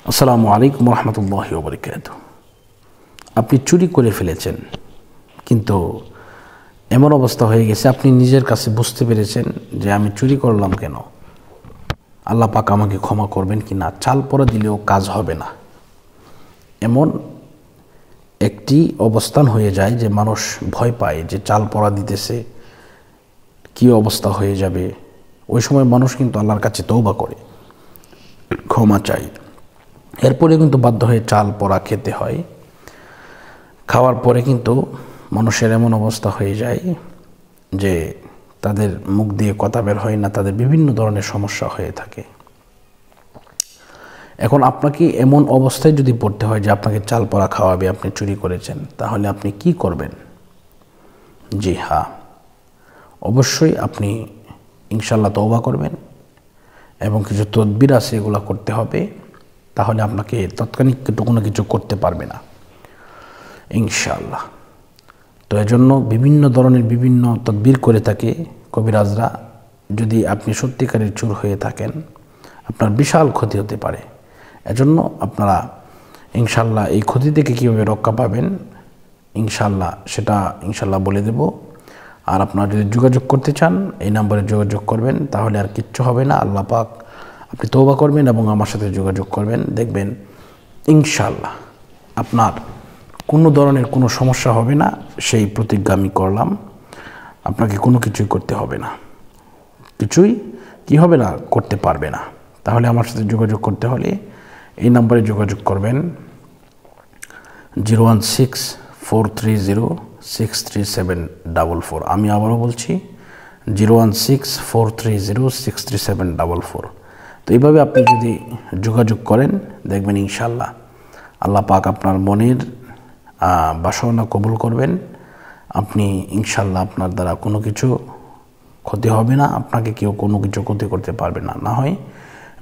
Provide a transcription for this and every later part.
আসসালামু আলাইকুম রহমতুল্লাহি ওয়া বারাকাতুহু। আপনি চুরি করে ফেলেছেন, কিন্তু এমন অবস্থা হয়ে গেছে আপনি নিজের কাছে বুঝতে পেরেছেন যে আমি চুরি করলাম কেন, আল্লাহ পাক আমাকে ক্ষমা করবেন কি না, চাল পড়া দিলেও কাজ হবে না, এমন একটি অবস্থান হয়ে যায় যে মানুষ ভয় পায় যে চাল পড়া দিতেছে কী অবস্থা হয়ে যাবে। ওই সময় মানুষ কিন্তু আল্লাহর কাছে তওবা করে, ক্ষমা চায়, এরপরে কিন্তু বাধ্য হয়ে চাল পড়া খেতে হয়। খাওয়ার পরে কিন্তু মানুষের এমন অবস্থা হয়ে যায় যে তাদের মুখ দিয়ে কথা বের হয় না, তাদের বিভিন্ন ধরনের সমস্যা হয়ে থাকে। এখন আপনাকে এমন অবস্থায় যদি পড়তে হয় যে আপনাকে চাল পড়া খাওয়াবে, আপনি চুরি করেছেন, তাহলে আপনি কি করবেন? জি হ্যাঁ, অবশ্যই আপনি ইনশাল্লাহ তওবা করবেন এবং কিছু তদবির আছে এগুলো করতে হবে, তাহলে আপনাকে তাৎক্ষণিক কোনো কিছু করতে পারবে না ইনশাআল্লাহ। তো এজন্য বিভিন্ন ধরনের বিভিন্ন তদবির করে থাকে কবিরাজরা। যদি আপনি সত্যিকারের চোর হয়ে থাকেন, আপনার বিশাল ক্ষতি হতে পারে। এজন্য আপনারা ইনশাআল্লাহ এই ক্ষতি থেকে কীভাবে রক্ষা পাবেন ইনশাআল্লাহ সেটা ইনশাআল্লাহ বলে দেব। আর আপনারা যদি যোগাযোগ করতে চান এই নম্বরে যোগাযোগ করবেন, তাহলে আর কিচ্ছু হবে না। আল্লাহ পাক, আপনি তওবা করবেন এবং আমার সাথে যোগাযোগ করবেন, দেখবেন ইনশাআল্লাহ আপনার কোনো ধরনের কোনো সমস্যা হবে না। সেই প্রতিজ্ঞা আমি করলাম, আপনাকে কোনো কিছুই করতে হবে না, কিছুই কি হবে না, করতে পারবে না। তাহলে আমার সাথে যোগাযোগ করতে হলে এই নম্বরে যোগাযোগ করবেন 016-430-63744। আমি আবারও বলছি 016-430-63744। তো এইভাবে আপনি যদি যোগাযোগ করেন, দেখবেন ইনশাআল্লাহ আল্লাহ পাক আপনার মনের বাসনা কবুল করবেন। আপনি ইনশাআল্লাহ আপনার দ্বারা কোনো কিছু ক্ষতি হবে না, আপনাকে কেউ কোনো কিছু ক্ষতি করতে পারবে না। না হয়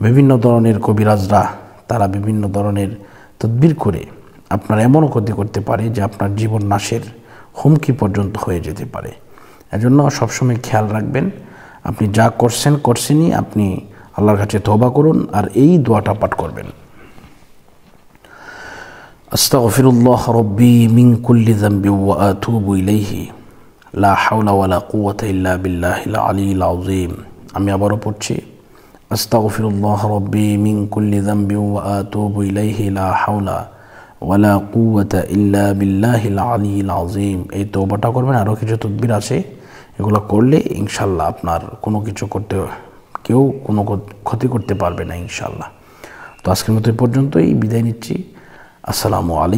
বিভিন্ন ধরনের কবিরাজরা তারা বিভিন্ন ধরনের তদবির করে আপনার এমনও ক্ষতি করতে পারে যে আপনার জীবন নাশের হুমকি পর্যন্ত হয়ে যেতে পারে। এজন্য সবসময় খেয়াল রাখবেন, আপনি যা করছেনই, আপনি আল্লাহর কাছে তওবা করুন আর এই দোয়াটা পাঠ করবেন। আস্তাগফিরুল্লাহ রাব্বি মিন কুল্লি যামবি ওয়া আতুবু ইলাইহি লা হাওলা ওয়ালা কুওয়াতা ইল্লা বিল্লাহিল আলিয়্যিল আযীম। আমি আবারও পড়ছি, আস্তাগফিরুল্লাহ রাব্বি মিন কুল্লি যামবি ওয়া আতুবু ইলাইহি লা হাওলা ওয়ালা কুওয়াতা ইল্লা বিল্লাহিল আলিয়্যিল আযীম। এই তওবাটা করবেন। আরও কিছু তদবির আছে, এগুলো করলে ইনশাআল্লাহ আপনার কোনো কিছু কেউ কোনো ক্ষতি করতে পারবে না ইনশাআল্লাহ। তো আজকের মতো এই পর্যন্তই, বিদায় নিচ্ছি। আসসালামু আলাইকুম।